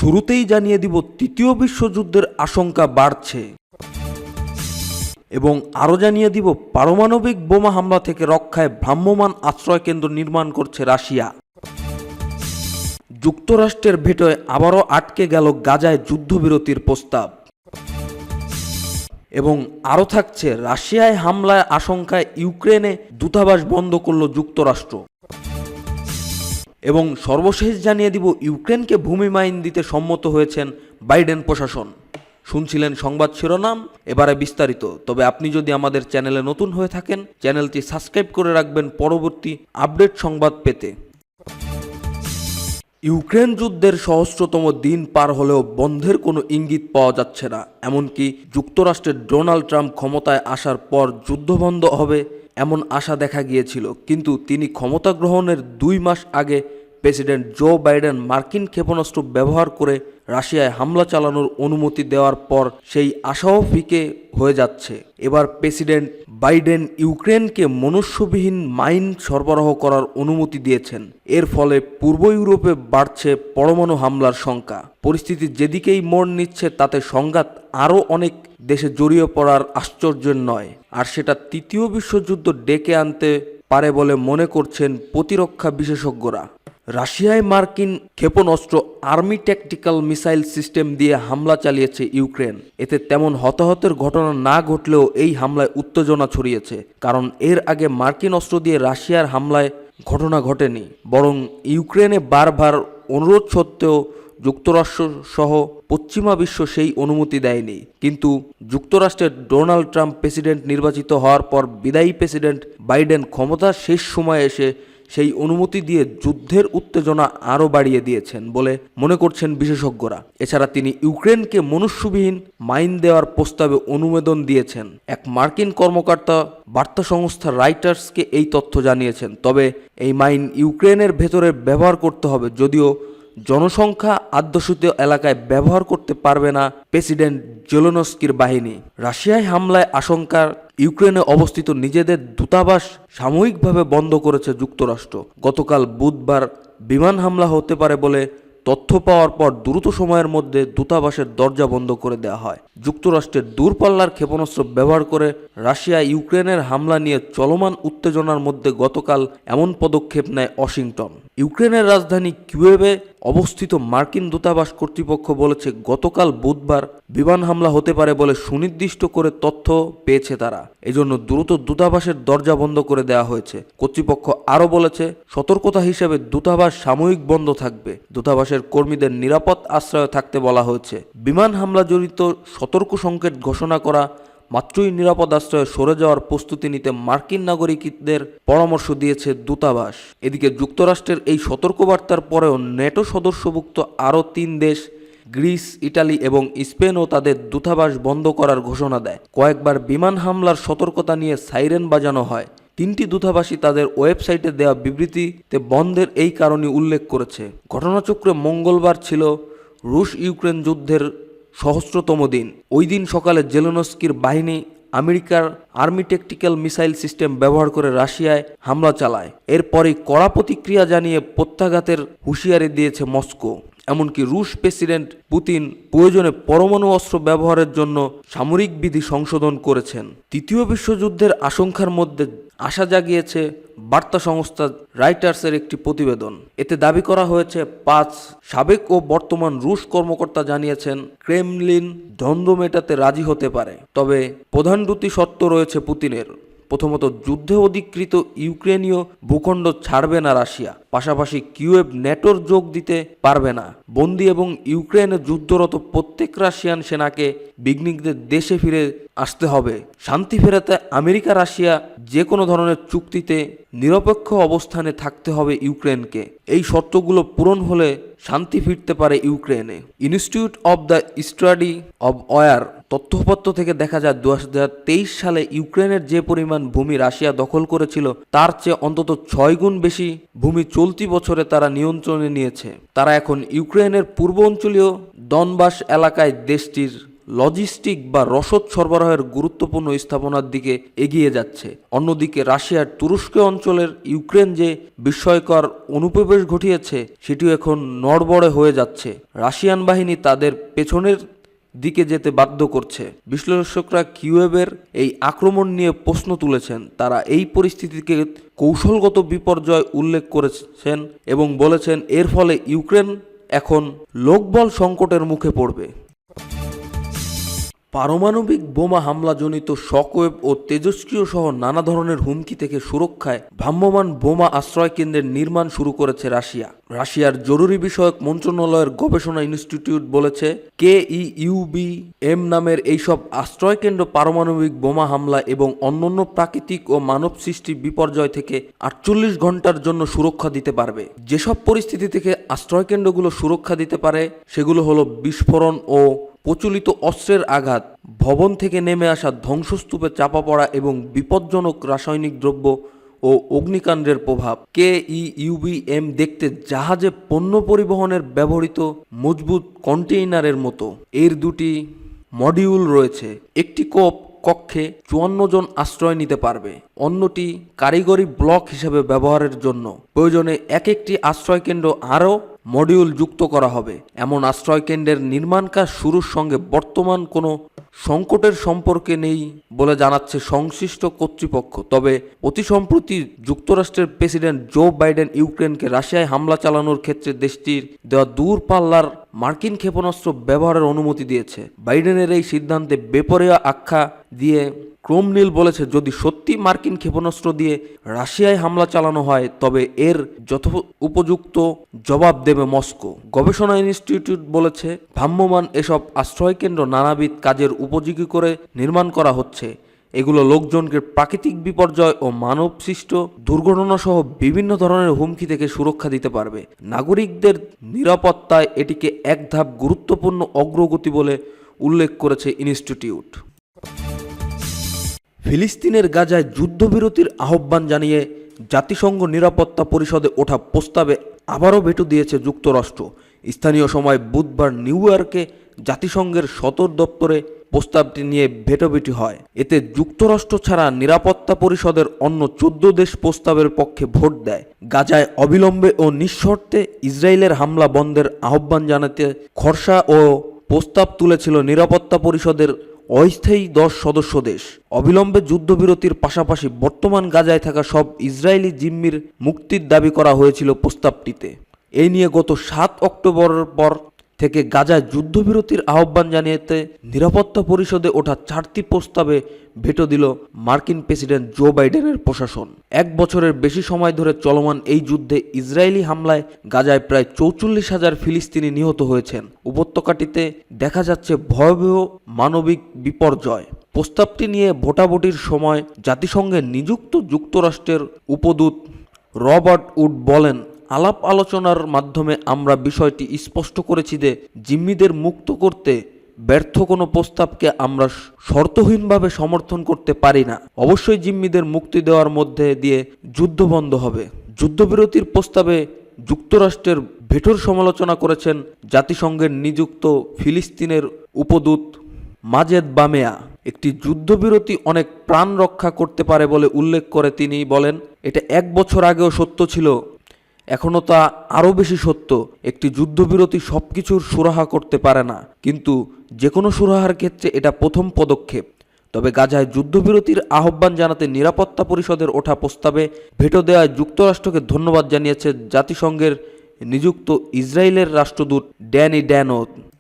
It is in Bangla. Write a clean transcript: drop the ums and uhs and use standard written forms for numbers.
শুরুতেই জানিয়ে দিব তৃতীয় বিশ্বযুদ্ধের আশঙ্কা বাড়ছে এবং আরও জানিয়ে দিব পারমাণবিক বোমা হামলা থেকে রক্ষায় ভ্রাম্যমাণ আশ্রয়কেন্দ্র নির্মাণ করছে রাশিয়া। যুক্তরাষ্ট্রের ভেটোয় আবারও আটকে গেল গাজায় যুদ্ধবিরতির প্রস্তাব এবং আরও থাকছে রাশিয়ায় হামলায় আশঙ্কায় ইউক্রেনে দূতাবাস বন্ধ করল যুক্তরাষ্ট্র এবং সর্বশেষ জানিয়ে দিব ইউক্রেনকে ভূমি মাইন দিতে সম্মত হয়েছেন বাইডেন প্রশাসন। শুনছিলেন সংবাদ শিরোনাম, এবারে বিস্তারিত। তবে আপনি যদি আমাদের চ্যানেলে নতুন হয়ে থাকেন চ্যানেলটি সাবস্ক্রাইব করে রাখবেন পরবর্তী আপডেট সংবাদ পেতে। ইউক্রেন যুদ্ধের সহস্রতম দিন পার হলেও বন্ধের কোনো ইঙ্গিত পাওয়া যাচ্ছে না। এমনকি যুক্তরাষ্ট্রের ডোনাল্ড ট্রাম্প ক্ষমতায় আসার পর যুদ্ধ বন্ধ হবে এমন আশা দেখা গিয়েছিল, কিন্তু তিনি ক্ষমতা গ্রহণের 2 মাস আগে প্রেসিডেন্ট জো বাইডেন মার্কিন ক্ষেপণাস্ত্র ব্যবহার করে রাশিয়ায় হামলা চালানোর অনুমতি দেওয়ার পর সেই আশাও ফিকে হয়ে যাচ্ছে। এবার প্রেসিডেন্ট বাইডেন ইউক্রেনকে মনুষ্যবিহীন মাইন সরবরাহ করার অনুমতি দিয়েছেন। এর ফলে পূর্ব ইউরোপে বাড়ছে পরমাণু হামলার শঙ্কা। পরিস্থিতি যেদিকেই মোড় নিচ্ছে তাতে সংঘাত আরও অনেক দেশে জড়িয়ে পড়ার আশ্চর্যের নয়, আর সেটা তৃতীয় বিশ্বযুদ্ধ ডেকে আনতে পারে বলে মনে করছেন প্রতিরক্ষা বিশেষজ্ঞরা। রাশিয়ায় মার্কিন ক্ষেপণাস্ত্র আর্মি ট্যাকটিক্যাল মিসাইল সিস্টেম দিয়ে হামলা চালিয়েছে ইউক্রেন। এতে তেমন হতাহতের ঘটনা না ঘটলেও এই হামলায় উত্তেজনা ছড়িয়েছে, কারণ এর আগে মার্কিন অস্ত্র দিয়ে রাশিয়ার হামলায় ঘটনা ঘটেনি, বরং ইউক্রেনে বারবার অনুরোধ সত্ত্বেও যুক্তরাষ্ট্র সহ পশ্চিমা বিশ্ব সেই অনুমতি দেয়নি। কিন্তু যুক্তরাষ্ট্রের ডোনাল্ড ট্রাম্প প্রেসিডেন্ট নির্বাচিত হওয়ার পর বিদায়ী প্রেসিডেন্ট বাইডেন ক্ষমতার শেষ সময়ে এসে সেই অনুমতি দিয়ে যুদ্ধের উত্তেজনা আরও বাড়িয়ে দিয়েছেন বলে মনে করছেন বিশেষজ্ঞরা। এছাড়া তিনি ইউক্রেনকে মনুষ্যবিহীন মাইন দেওয়ার প্রস্তাবে অনুমোদন দিয়েছেন। এক মার্কিন কর্মকর্তা বার্তা সংস্থা রাইটার্সকে এই তথ্য জানিয়েছেন। তবে এই মাইন ইউক্রেনের ভেতরে ব্যবহার করতে হবে, যদিও জনসংখ্যা আধ্যুষিত এলাকায় ব্যবহার করতে পারবে না প্রেসিডেন্ট জেলেনস্কির বাহিনী। রাশিয়ায় হামলায় আশঙ্কার ইউক্রেনে অবস্থিত নিজেদের দূতাবাস সাময়িকভাবে বন্ধ করেছে যুক্তরাষ্ট্র। গতকাল বুধবার বিমান হামলা হতে পারে বলে তথ্য পাওয়ার পর দ্রুত সময়ের মধ্যে দূতাবাসের দরজা বন্ধ করে দেওয়া হয়। যুক্তরাষ্ট্রের দূরপাল্লার ক্ষেপণাস্ত্র ব্যবহার করে রাশিয়া ইউক্রেনের হামলা নিয়ে চলমান উত্তেজনার মধ্যে গতকাল এমন পদক্ষেপ নেয় ওয়াশিংটন। ইউক্রেনের রাজধানী কিয়েভে অবস্থিত মার্কিন দূতাবাস কর্তৃপক্ষ বলেছে গতকাল বুধবার বিমান হামলা হতে পারে বলে সুনির্দিষ্ট করে তথ্য পেয়েছে তারা। এজন্য দ্রুত দূতাবাসের দরজা বন্ধ করে দেওয়া হয়েছে। কর্তৃপক্ষ আরও বলেছে সতর্কতা হিসেবে দূতাবাস সাময়িক বন্ধ থাকবে। দূতাবাসের কর্মীদের নিরাপদ আশ্রয়ে থাকতে বলা হয়েছে। বিমান হামলা জড়িত সতর্ক সংকেত ঘোষণা করা মাত্রই নিরাপদ আশ্রয়ে সরে যাওয়ার প্রস্তুতি নিতে মার্কিন নাগরিকদের পরামর্শ দিয়েছে দূতাবাস। এদিকে যুক্তরাষ্ট্রের এই সতর্কবার্তার পরেও ন্যাটো সদস্যভুক্ত আরও 3 দেশ গ্রিস, ইটালি এবং স্পেনও তাদের দূতাবাস বন্ধ করার ঘোষণা দেয়। কয়েকবার বিমান হামলার সতর্কতা নিয়ে সাইরেন বাজানো হয়। 3টি দূতাবাসই তাদের ওয়েবসাইটে দেওয়া বিবৃতিতে বন্ধের এই কারণই উল্লেখ করেছে। ঘটনাচক্রে মঙ্গলবার ছিল রুশ ইউক্রেন যুদ্ধের সহস্রতম দিন। ওই দিন সকালে জেলেনস্কির বাহিনী আমেরিকার আর্মি ট্যাকটিক্যাল মিসাইল সিস্টেম ব্যবহার করে রাশিয়ায় হামলা চালায়। এরপরই কড়া প্রতিক্রিয়া জানিয়ে প্রত্যাঘাতের হুঁশিয়ারি দিয়েছে মস্কো। এমনকি রুশ প্রেসিডেন্ট পুতিন প্রয়োজনে পরমাণু অস্ত্র ব্যবহারের জন্য সামরিক বিধি সংশোধন করেছেন। তৃতীয় বিশ্বযুদ্ধের আশঙ্কার মধ্যে আশা জাগিয়েছে বার্তা সংস্থা রাইটার্সের একটি প্রতিবেদন। এতে দাবি করা হয়েছে 5 সাবেক ও বর্তমান রুশ কর্মকর্তা জানিয়েছেন ক্রেমলিন দ্বন্দ্ব মেটাতে রাজি হতে পারে, তবে প্রধান দুটি শর্ত রয়েছে পুতিনের। প্রথমত, যুদ্ধে অধিকৃত ইউক্রেনীয় ভূখণ্ড ছাড়বে না রাশিয়া। পাশাপাশি কিয়েভ ন্যাটোর যোগ দিতে পারবে না। বন্দী এবং ইউক্রেনে যুদ্ধরত প্রত্যেক রাশিয়ান সেনাকে বিঘ্নিতদের দেশে ফিরে আসতে হবে। শান্তি ফেরাতে আমেরিকা রাশিয়া যে কোনো ধরনের চুক্তিতে নিরপেক্ষ অবস্থানে থাকতে হবে ইউক্রেনকে। এই শর্তগুলো পূরণ হলে শান্তি ফিরতে পারে ইউক্রেনে। Institute of the study of war তথ্যপত্র থেকে দেখা যায় 2023 সালে ইউক্রেনের যে পরিমাণ ভূমি রাশিয়া দখল করেছিল তার চেয়ে অন্তত 6 গুণ বেশি ভূমি চলতি বছরে তারা নিয়ন্ত্রণে নিয়েছে। তারা এখন ইউক্রেনের পূর্ব অঞ্চলীয় দনবাস এলাকায় দেশটির লজিস্টিক বা রসদ সরবরাহের গুরুত্বপূর্ণ স্থাপনার দিকে এগিয়ে যাচ্ছে। অন্যদিকে রাশিয়ার তুরস্ক অঞ্চলের ইউক্রেন যে বিস্ময়কর অনুপ্রবেশ ঘটিয়েছে সেটিও এখন নড়বড়ে হয়ে যাচ্ছে। রাশিয়ান বাহিনী তাদের পেছনের দিকে যেতে বাধ্য করছে। বিশ্লেষকরা কিয়েভের এই আক্রমণ নিয়ে প্রশ্ন তুলেছেন। তারা এই পরিস্থিতিকে কৌশলগত বিপর্যয় উল্লেখ করেছেন এবং বলেছেন এর ফলে ইউক্রেন এখন লোকবল সংকটের মুখে পড়বে। পারমাণবিক বোমা হামলাজনিত শকওয়েভ ও তেজস্ক্রিয় সহ নানা ধরনের হুমকি থেকে সুরক্ষায় ভ্রাম্যমাণ বোমা আশ্রয়কেন্দ্রের নির্মাণ শুরু করেছে রাশিয়া। রাশিয়ার জরুরি বিষয়ক মন্ত্রণালয়ের গবেষণা ইনস্টিটিউট বলেছে KEUBM নামের এইসব আশ্রয়কেন্দ্র পারমাণবিক বোমা হামলা এবং অন্যান্য প্রাকৃতিক ও মানব সৃষ্টি বিপর্যয় থেকে 48 ঘন্টার জন্য সুরক্ষা দিতে পারবে। যেসব পরিস্থিতি থেকে আশ্রয়কেন্দ্রগুলো সুরক্ষা দিতে পারে সেগুলো হলো বিস্ফোরণ ও প্রচলিত অস্ত্রের আঘাত, ভবন থেকে নেমে আসা ধ্বংসস্তূপে চাপা পড়া এবং বিপজ্জনক রাসায়নিক দ্রব্য ও অগ্নিকাণ্ডের প্রভাব। KEUBM দেখতে জাহাজে পণ্য পরিবহনের ব্যবহৃত মজবুত কন্টেইনারের মতো। এর দুটি মডিউল রয়েছে, একটি কক্ষে 54 জন আশ্রয় নিতে পারবে, অন্যটি কারিগরি ব্লক হিসেবে ব্যবহারের জন্য। প্রয়োজনে একটি আশ্রয়কেন্দ্র আরও মডিউল যুক্ত করা হবে। এমন আশ্রয়কেন্দ্রের নির্মাণ কাজ শুরুর সঙ্গে বর্তমান কোনো সংকটের সম্পর্কে নেই বলে জানাচ্ছে সংশ্লিষ্ট কর্তৃপক্ষ। তবে অতি সম্প্রতি যুক্তরাষ্ট্রের প্রেসিডেন্ট জো বাইডেন ইউক্রেনকে রাশিয়ায় হামলা চালানোর ক্ষেত্রে দেশটির দেওয়া দূরপাল্লার মার্কিন ক্ষেপণাস্ত্র ব্যবহারের অনুমতি দিয়েছে। বাইডেনের এই সিদ্ধান্তে বেপরোয়া আখ্যা দিয়ে ক্রেমলিন বলেছে যদি সত্যি মার্কিন ক্ষেপণাস্ত্র দিয়ে রাশিয়ায় হামলা চালানো হয় তবে এর উপযুক্ত জবাব দেবে মস্কো। গবেষণা ইনস্টিটিউট বলেছে ভ্রাম্যমাণ এসব আশ্রয়কেন্দ্র নানাবিধ কাজের উপযোগী করে নির্মাণ করা হচ্ছে। এগুলো লোকজনকে প্রাকৃতিক বিপর্যয় ও মানবসৃষ্ট দুর্ঘটনা সহ বিভিন্ন ধরনের হুমকি থেকে সুরক্ষা দিতে পারবে। নাগরিকদের নিরাপত্তায় এটিকে এক ধাপ গুরুত্বপূর্ণ অগ্রগতি বলে উল্লেখ করেছে ইনস্টিটিউট। ফিলিস্তিনের গাজায় যুদ্ধবিরতির আহ্বান জানিয়ে জাতিসংঘ নিরাপত্তা পরিষদে ওঠা প্রস্তাবে আবারও ভেটো দিয়েছে যুক্তরাষ্ট্র। স্থানীয় সময় বুধবার নিউ ইয়র্কে জাতিসংঘের সদর দপ্তরে প্রস্তাবটি নিয়ে ভেটোভেটি হয়। এতে যুক্তরাষ্ট্র ছাড়া নিরাপত্তা পরিষদের অন্য 14 দেশ প্রস্তাবের পক্ষে ভোট দেয়। গাজায় অবিলম্বে ও নিঃশর্তে ইসরায়েলের হামলা বন্ধের আহ্বান জানাতে খসড়া ও প্রস্তাব তুলেছিল নিরাপত্তা পরিষদের অস্থায়ী 10 সদস্য দেশ। অবিলম্বে যুদ্ধবিরতির পাশাপাশি বর্তমান গাজায় থাকা সব ইসরায়েলি জিম্মির মুক্তির দাবি করা হয়েছিল প্রস্তাবটিতে। এই নিয়ে গত 7 অক্টোবরের পর থেকে গাজায় যুদ্ধবিরতির আহ্বান জানিয়েতে নিরাপত্তা পরিষদে ওঠা 4টি প্রস্তাবে ভেটো দিল মার্কিন প্রেসিডেন্ট জো বাইডেনের প্রশাসন। 1 বছরের বেশি সময় ধরে চলমান এই যুদ্ধে ইসরায়েলি হামলায় গাজায় প্রায় 44,000 ফিলিস্তিনি নিহত হয়েছেন। উপত্যকাটিতে দেখা যাচ্ছে ভয়াবহ মানবিক বিপর্যয়। প্রস্তাবটি নিয়ে ভোটাভুটির সময় জাতিসংঘে নিযুক্ত যুক্তরাষ্ট্রের উপদূত রবার্ট উড বলেন, আলাপ আলোচনার মাধ্যমে আমরা বিষয়টি স্পষ্ট করেছি যে জিম্মিদের মুক্ত করতে ব্যর্থ কোনো প্রস্তাবকে আমরা শর্তহীনভাবে সমর্থন করতে পারি না। অবশ্যই জিম্মিদের মুক্তি দেওয়ার মধ্যে দিয়ে যুদ্ধ বন্ধ হবে। যুদ্ধবিরতির প্রস্তাবে যুক্তরাষ্ট্রের ভেটোর সমালোচনা করেছেন জাতিসংঘের নিযুক্ত ফিলিস্তিনের উপদূত মাজেদ বামেয়া। একটি যুদ্ধবিরতি অনেক প্রাণ রক্ষা করতে পারে বলে উল্লেখ করে তিনি বলেন, এটা 1 বছর আগেও সত্য ছিল, এখনও তা আরও বেশি সত্য। একটি যুদ্ধবিরতি সব কিছুর সুরাহা করতে পারে না, কিন্তু যে কোনো সুরাহার ক্ষেত্রে এটা প্রথম পদক্ষেপ। তবে গাজায় যুদ্ধবিরতির আহ্বান জানাতে নিরাপত্তা পরিষদের ওঠা প্রস্তাবে ভেটো দেওয়ায় যুক্তরাষ্ট্রকে ধন্যবাদ জানিয়েছে জাতিসংঘের নিযুক্ত ইসরায়েলের রাষ্ট্রদূত ড্যানি ড্যানো।